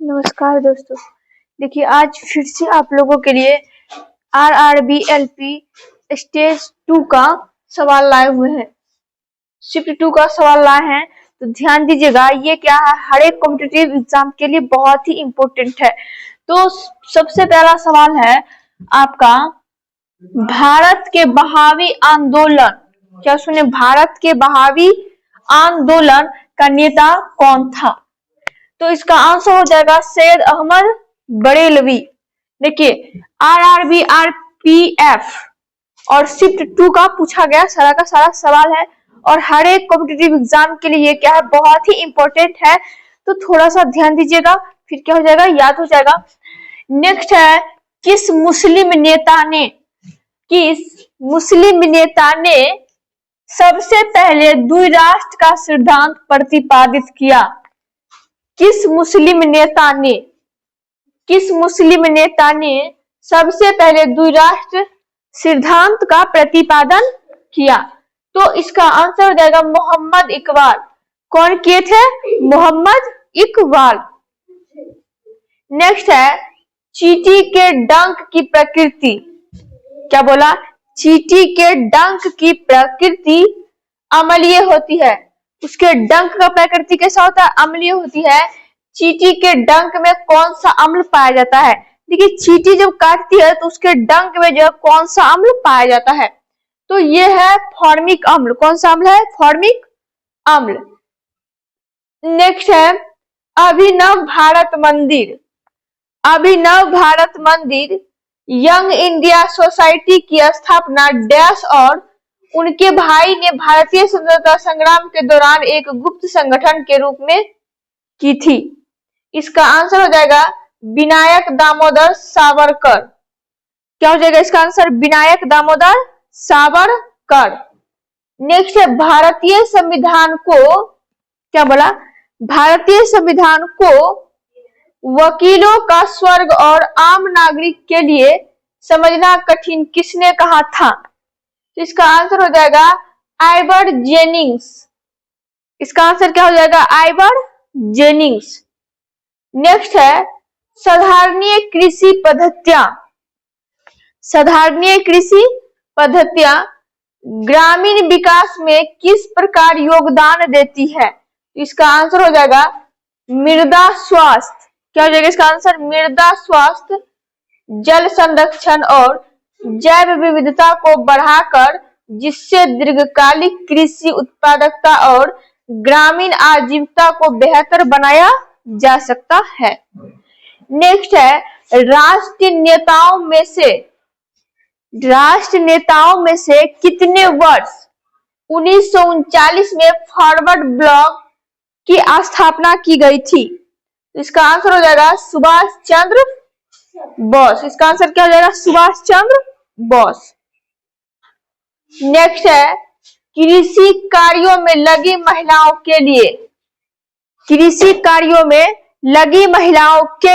नमस्कार दोस्तों। देखिए आज फिर से आप लोगों के लिए आरआरबी एलपी स्टेज 2 का सवाल लाए हुए हैं। शिफ्ट 2 का सवाल लाए हैं तो ध्यान दीजिएगा। ये क्या है, हर एक कॉम्पिटिटिव एग्जाम के लिए बहुत ही इम्पोर्टेंट है। तो सबसे पहला सवाल है आपका, भारत के बहावी आंदोलन, क्या सुने, भारत के बहावी आंदोलन का नेता कौन था? तो इसका आंसर हो जाएगा सैयद अहमद बरेलवी। देखिए आरआरबी आरपीएफ और शिफ्ट 2 का पूछा गया सारा का सारा सवाल है और हर एक कॉम्पिटिटिव एग्जाम के लिए ये क्या है, बहुत ही इंपॉर्टेंट है। तो थोड़ा सा ध्यान दीजिएगा, फिर क्या हो जाएगा, याद हो जाएगा। नेक्स्ट है, किस मुस्लिम नेता ने सबसे पहले द्विराष्ट्र का सिद्धांत प्रतिपादित किया? किस मुस्लिम नेता ने सबसे पहले द्विराष्ट्र सिद्धांत का प्रतिपादन किया? तो इसका आंसर हो जाएगा मोहम्मद इकबाल। कौन किए थे? मोहम्मद इकबाल। नेक्स्ट है, चींटी के डंक की प्रकृति, क्या बोला? चींटी के डंक की प्रकृति अम्लीय होती है। उसके डंक का प्रकृति कैसा होता है? अम्लीय होती है। चींटी के डंक में कौन सा अम्ल पाया जाता है? देखिए चींटी जब काटती है तो उसके डंक में जो कौन सा अम्ल पाया जाता है? तो ये है फॉर्मिक अम्ल। कौन सा अम्ल है? फॉर्मिक अम्ल। नेक्स्ट है, अभिनव भारत मंदिर यंग इंडिया सोसाइटी की स्थापना डैश और उनके भाई ने भारतीय स्वतंत्रता संग्राम के दौरान एक गुप्त संगठन के रूप में की थी। इसका आंसर हो जाएगा विनायक दामोदर सावरकर। क्या हो जाएगा इसका आंसर? विनायक दामोदर सावरकर। नेक्स्ट है, भारतीय संविधान को, क्या बोला? भारतीय संविधान को वकीलों का स्वर्ग और आम नागरिक के लिए समझना कठिन किसने कहा था? तो इसका आंसर हो जाएगा आइवर जेनिंग्स। इसका आंसर क्या हो जाएगा? Ivor Jennings. नेक्स्ट है, साधारणीय कृषि पद्धतियां ग्रामीण विकास में किस प्रकार योगदान देती है? इसका आंसर हो जाएगा मृदा स्वास्थ्य। क्या हो जाएगा इसका आंसर? मृदा स्वास्थ्य, जल संरक्षण और जैव विविधता को बढ़ाकर, जिससे दीर्घकालिक कृषि उत्पादकता और ग्रामीण आजीविका को बेहतर बनाया जा सकता है। नेक्स्ट है, राष्ट्रीय नेताओं में से कितने वर्ष 1939 में फॉरवर्ड ब्लॉक की स्थापना की गई थी? इसका आंसर हो जाएगा सुभाष चंद्र बोस। इसका आंसर क्या हो जाएगा? सुभाष चंद्र बोस। नेक्स्ट है, कृषि कार्यों में लगी महिलाओं के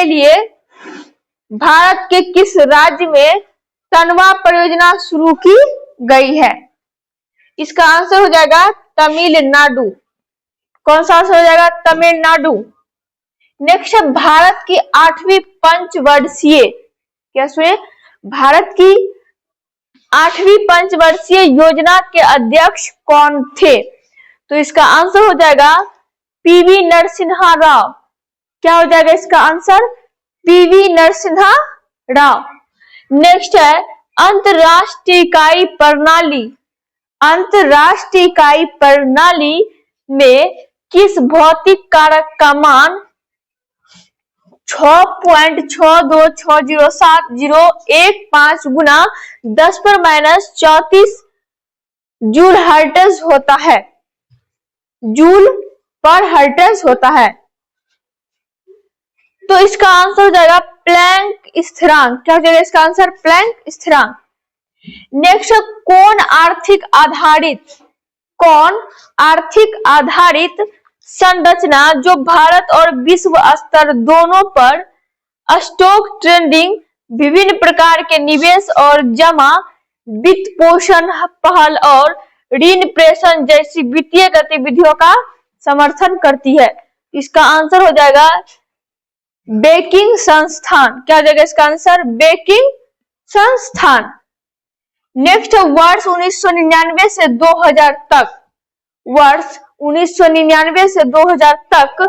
लिए भारत के किस राज्य में तनवा परियोजना शुरू की गई है? इसका आंसर हो जाएगा तमिलनाडु। कौन सा आंसर हो जाएगा? तमिलनाडु। नेक्स्ट है, भारत की 8वीं पंचवर्षीय, क्या सुने, भारत की 8वीं पंचवर्षीय योजना के अध्यक्ष कौन थे? तो इसका आंसर हो जाएगा पीवी नरसिम्हा राव। क्या हो जाएगा इसका answer? PV Narasimha Rao. Next है, अंतरराष्ट्रीय इकाई प्रणाली में किस भौतिक कारक का मान 6.62607015 गुना 10⁻⁻34 जूल हर्ट्ज होता है? जूल पर हर्ट्ज होता है। तो इसका आंसर हो जाएगा प्लैंक स्थिरांक। क्या हो जाएगा इसका आंसर? प्लैंक स्थिरांक। नेक्स्ट, कौन आर्थिक आधारित संरचना जो भारत और विश्व स्तर दोनों पर स्टॉक ट्रेडिंग, विभिन्न प्रकार के निवेश और जमा, वित्त पोषण पहल और ऋण प्रेषण जैसी वित्तीय गतिविधियों का समर्थन करती है? इसका आंसर हो जाएगा बेकिंग संस्थान। क्या हो जाएगा इसका आंसर? बेकिंग संस्थान। नेक्स्ट, वर्ष 1999 से 2000 तक, वर्ष 1999 से 2000 तक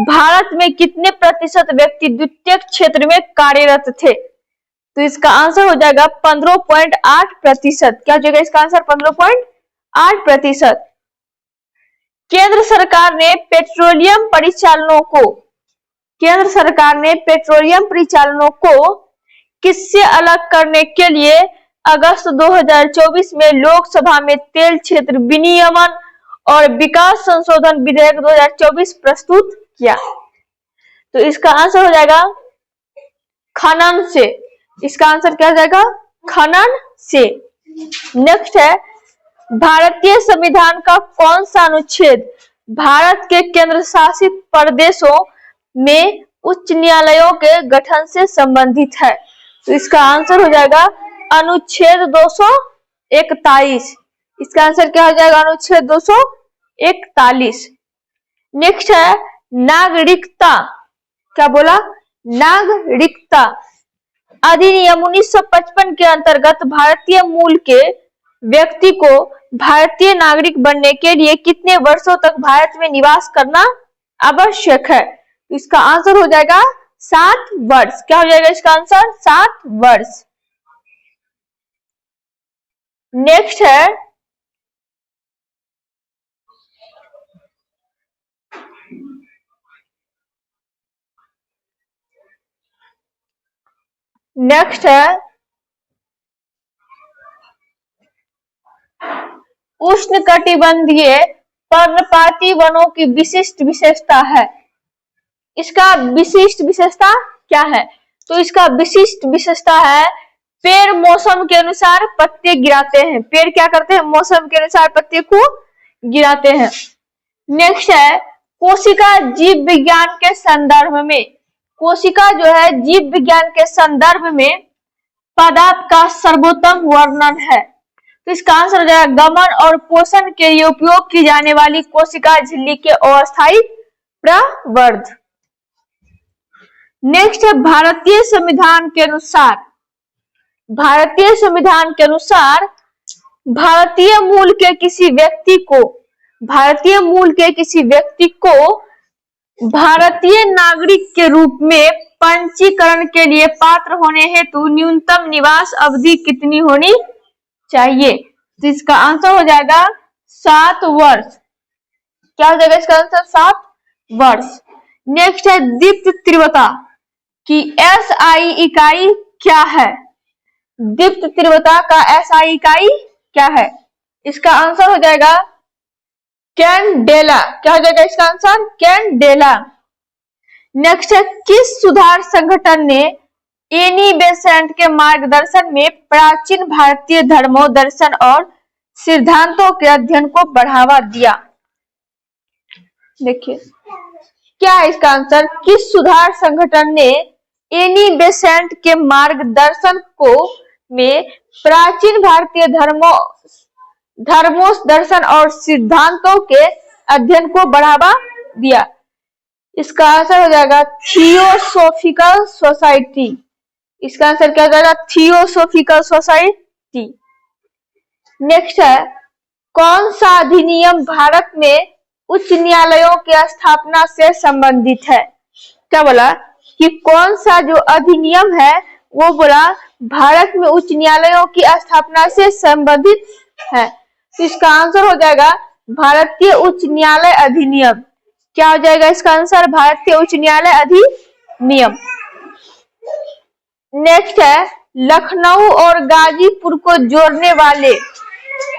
भारत में कितने प्रतिशत व्यक्ति द्वितीयक क्षेत्र में कार्यरत थे? तो इसका आंसर हो जाएगा 15.8%। क्या हो जाएगा इसका आंसर? 15.8%। केंद्र सरकार ने पेट्रोलियम परिचालनों को, केंद्र सरकार ने पेट्रोलियम परिचालनों को किससे अलग करने के लिए अगस्त 2024 में लोकसभा में तेल क्षेत्र विनियमन और विकास संशोधन विधेयक 2024 प्रस्तुत किया? तो इसका आंसर हो जाएगा खनन से। इसका आंसर क्या हो जाएगा? खनन से। नेक्स्ट है, भारतीय संविधान का कौन सा अनुच्छेद भारत के केंद्र शासित प्रदेशों में उच्च न्यायालयों के गठन से संबंधित है? तो इसका आंसर हो जाएगा अनुच्छेद 241। इसका आंसर क्या हो जाएगा? अनुच्छेद 241। नेक्स्ट है नागरिकता। क्या बोला? नागरिकता अधिनियम 1955 के अंतर्गत भारतीय मूल के व्यक्ति को भारतीय नागरिक बनने के लिए कितने वर्षों तक भारत में निवास करना आवश्यक है? इसका आंसर हो जाएगा 7 वर्ष। क्या हो जाएगा इसका आंसर? 7 वर्ष। नेक्स्ट है उष्णकटिबंधीय पर्णपाती वनों की विशिष्ट विशेषता है। इसका विशिष्ट विशेषता क्या है? तो इसका विशिष्ट विशेषता है पेड़ मौसम के अनुसार पत्ते गिराते हैं। पेड़ क्या करते हैं? मौसम के अनुसार पत्ते को गिराते हैं। नेक्स्ट है कोशिका जीव विज्ञान के संदर्भ में, कोशिका जो है जीव विज्ञान के संदर्भ में पदार्थ का सर्वोत्तम वर्णन है। तो इसका आंसर हो जाएगा गमन और पोषण के लिए उपयोग की जाने वाली कोशिका झिल्ली के अस्थायी प्रवर्ध। नेक्स्ट है भारतीय संविधान के अनुसार, भारतीय संविधान के अनुसार भारतीय मूल के किसी व्यक्ति को, भारतीय मूल के किसी व्यक्ति को भारतीय नागरिक के रूप में पंजीकरण के लिए पात्र होने हेतु न्यूनतम निवास अवधि कितनी होनी चाहिए? तो इसका आंसर हो जाएगा 7 वर्ष। क्या हो जाएगा इसका आंसर? 7 वर्ष। नेक्स्ट है दीप्त तीव्रता की एसआई इकाई क्या है? दीप्त तीव्रता का एसआई इकाई क्या है? इसका आंसर हो जाएगा कैंडेला। क्या हो जाएगा इसका आंसर? कैंडेला। नेक्स्ट है किस सुधार संगठन ने एनी बेसेंट के मार्गदर्शन में प्राचीन भारतीय धर्मों, दर्शन और सिद्धांतों के अध्ययन को बढ़ावा दिया? देखिए क्या है इसका आंसर? किस सुधार संगठन ने एनी बेसेंट के मार्गदर्शन को में प्राचीन भारतीय धर्मों, दर्शन और सिद्धांतों के अध्ययन को बढ़ावा दिया? इसका आंसर हो जाएगा थियोसॉफिकल सोसाइटी। इसका आंसर क्या हो जाएगा? Theosophical society. नेक्स्ट है कौन सा अधिनियम भारत में उच्च न्यायालयों की स्थापना से संबंधित है? क्या बोला कि कौन सा जो अधिनियम है वो बोला भारत में उच्च न्यायालयों की स्थापना से संबंधित है। तो इसका आंसर हो जाएगा भारतीय उच्च न्यायालय अधिनियम। क्या हो जाएगा इसका आंसर? भारतीय उच्च न्यायालय अधिनियम। नेक्स्ट है लखनऊ और गाजीपुर को जोड़ने वाले,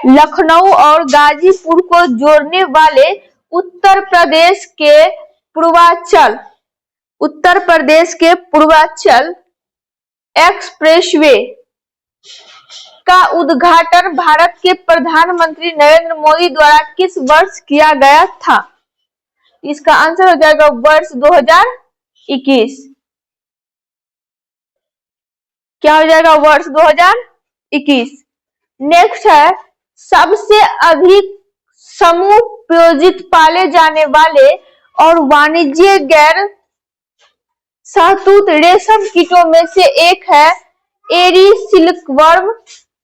लखनऊ और गाजीपुर को जोड़ने वाले उत्तर प्रदेश के पूर्वांचल, उत्तर प्रदेश के पूर्वांचल एक्सप्रेसवे का उद्घाटन भारत के प्रधानमंत्री नरेंद्र मोदी द्वारा किस वर्ष किया गया था? इसका आंसर हो जाएगा वर्ष 2021। क्या हो जाएगा? वर्ष 2021। नेक्स्ट है सबसे अधिक समूह प्रायोजित पाले जाने वाले और वाणिज्य गैर शहतूत रेशम कीटों में से एक है। एरी सिल्कवर्म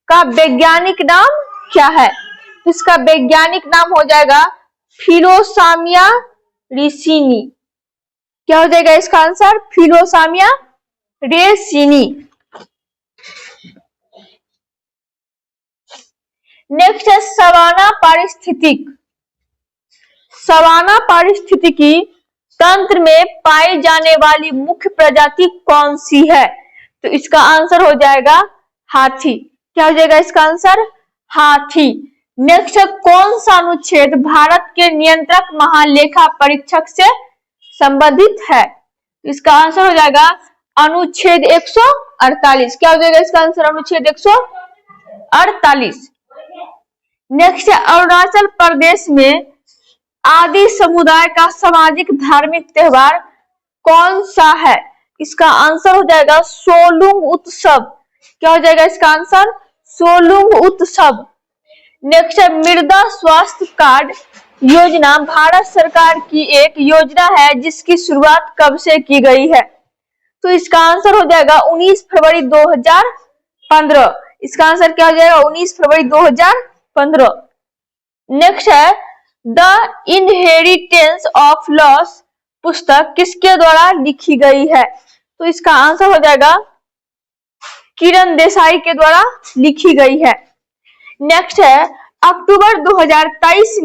का वैज्ञानिक नाम क्या है? इसका वैज्ञानिक नाम हो जाएगा फिलोसामिया रेसिनी। क्या हो जाएगा इसका आंसर? फिलोसामिया रेसिनी। नेक्स्ट है सवाना पारिस्थितिक। सवाना पारिस्थितिकी तंत्र में पाई जाने वाली मुख्य प्रजाति कौन सी है? तो इसका आंसर हो जाएगा हाथी। क्या हो जाएगा इसका आंसर? हाथी। नेक्स्ट है कौन सा अनुच्छेद भारत के नियंत्रक महालेखा परीक्षक से संबंधित है? इसका आंसर हो जाएगा अनुच्छेद 148। क्या हो जाएगा इसका आंसर? अनुच्छेद 148। नेक्स्ट है अरुणाचल प्रदेश में आदि समुदाय का सामाजिक धार्मिक त्योहार कौन सा है? इसका आंसर हो जाएगा सोलुंग उत्सव। क्या हो जाएगा इसका आंसर? सोलुंग उत्सव। नेक्स्ट है मृदा स्वास्थ्य कार्ड योजना भारत सरकार की एक योजना है जिसकी शुरुआत कब से की गई है? तो इसका आंसर हो जाएगा 19 फरवरी 2015। इसका आंसर क्या हो जाएगा? 19 फरवरी 2015। नेक्स्ट है द इनहेरिटेंस ऑफ लॉस पुस्तक किसके द्वारा लिखी गई है? तो इसका आंसर हो जाएगा किरण देसाई के द्वारा लिखी गई है। नेक्स्ट है अक्टूबर 2023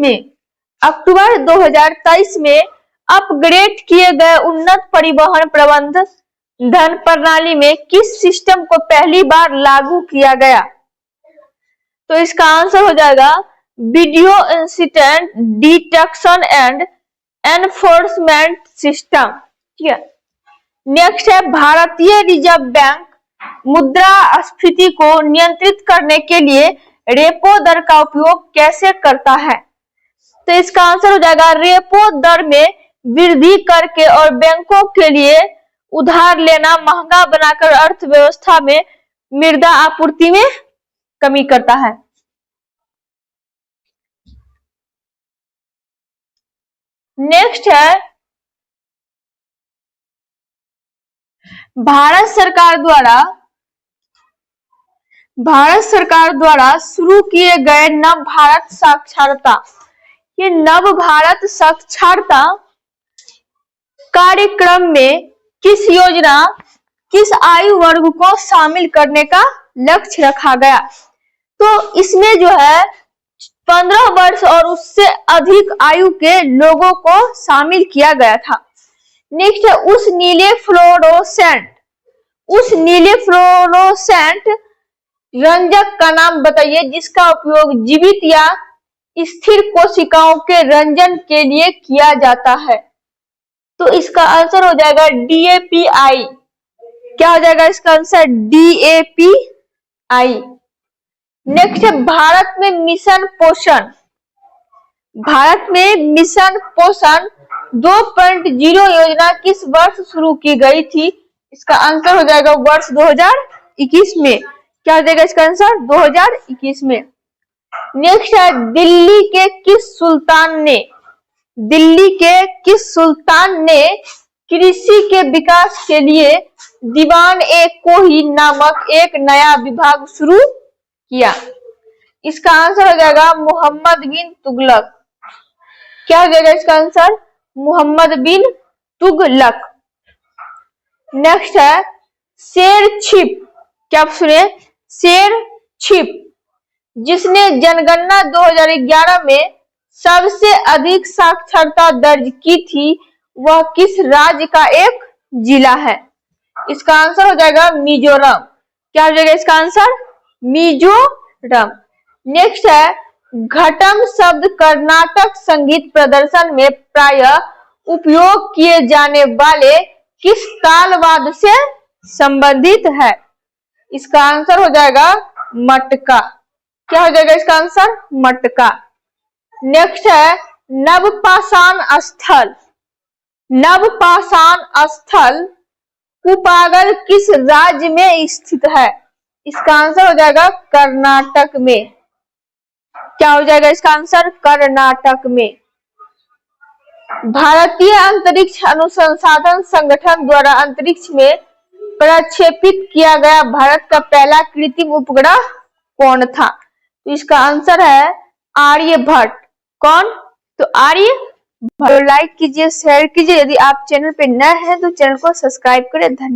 में अपग्रेड किए गए उन्नत परिवहन प्रबंधन प्रणाली में किस सिस्टम को पहली बार लागू किया गया? तो इसका आंसर हो जाएगा video incident detection and enforcement system. ठीक है। नेक्स्ट है भारतीय रिजर्व बैंक मुद्रास्फीति को नियंत्रित करने के लिए रेपो दर का उपयोग कैसे करता है? तो इसका आंसर हो जाएगा रेपो दर में वृद्धि करके और बैंकों के लिए उधार लेना महंगा बनाकर अर्थव्यवस्था में मुद्रा आपूर्ति में कमी करता है। नेक्स्ट है भारत सरकार द्वारा शुरू किए गए नव भारत साक्षरता। ये नव भारत साक्षरता कार्यक्रम में किस आयु वर्ग को शामिल करने का लक्ष्य रखा गया? तो इसमें जो है 15 वर्ष और उससे अधिक आयु के लोगों को शामिल किया गया था। नेक्स्ट है उस नीले फ्लोरोसेंट रंजक का नाम बताइए जिसका उपयोग जीवित या स्थिर कोशिकाओं के रंजन के लिए किया जाता है। तो इसका आंसर हो जाएगा DAPI। क्या हो जाएगा इसका आंसर? DAPI। नेक्स्ट है भारत में मिशन पोषण 2.0 योजना किस वर्ष शुरू की गई थी? इसका आंसर हो जाएगा वर्ष 2021 में। क्या हो जाएगा इसका आंसर? 2021 में। नेक्स्ट है दिल्ली के किस सुल्तान ने कृषि के विकास के लिए दीवान-ए-कोही नामक एक नया विभाग शुरू किया? इसका आंसर हो जाएगा मोहम्मद बिन तुगलक। क्या हो जाएगा इसका आंसर? मोहम्मद बिन तुगलक। नेक्स्ट है शेरछिप। क्या आप सुने? शेरछिप जिसने जनगणना 2011 में सबसे अधिक साक्षरता दर्ज की थी वह किस राज्य का एक जिला है? इसका आंसर हो जाएगा मिजोरम। क्या हो जाएगा इसका आंसर? मिजोरम। नेक्स्ट है घटम शब्द कर्नाटक संगीत प्रदर्शन में प्रायः उपयोग किए जाने वाले किस तालवाद्य से संबंधित है? इसका आंसर हो जाएगा मटका। क्या हो जाएगा इसका आंसर? मटका। नेक्स्ट है नवपाषाण स्थल कुपागल किस राज्य में स्थित है? इसका आंसर हो जाएगा कर्नाटक में। क्या हो जाएगा इसका आंसर? कर्नाटक में। भारतीय अंतरिक्ष अनुसंधान संगठन द्वारा अंतरिक्ष में प्रक्षेपित किया गया भारत का पहला कृत्रिम उपग्रह कौन था? तो इसका आंसर है आर्यभट्ट। कौन? तो आर्यभट्ट। लाइक कीजिए, शेयर कीजिए। यदि आप चैनल पे नए हैं तो चैनल को सब्सक्राइब करें। धन्यवाद।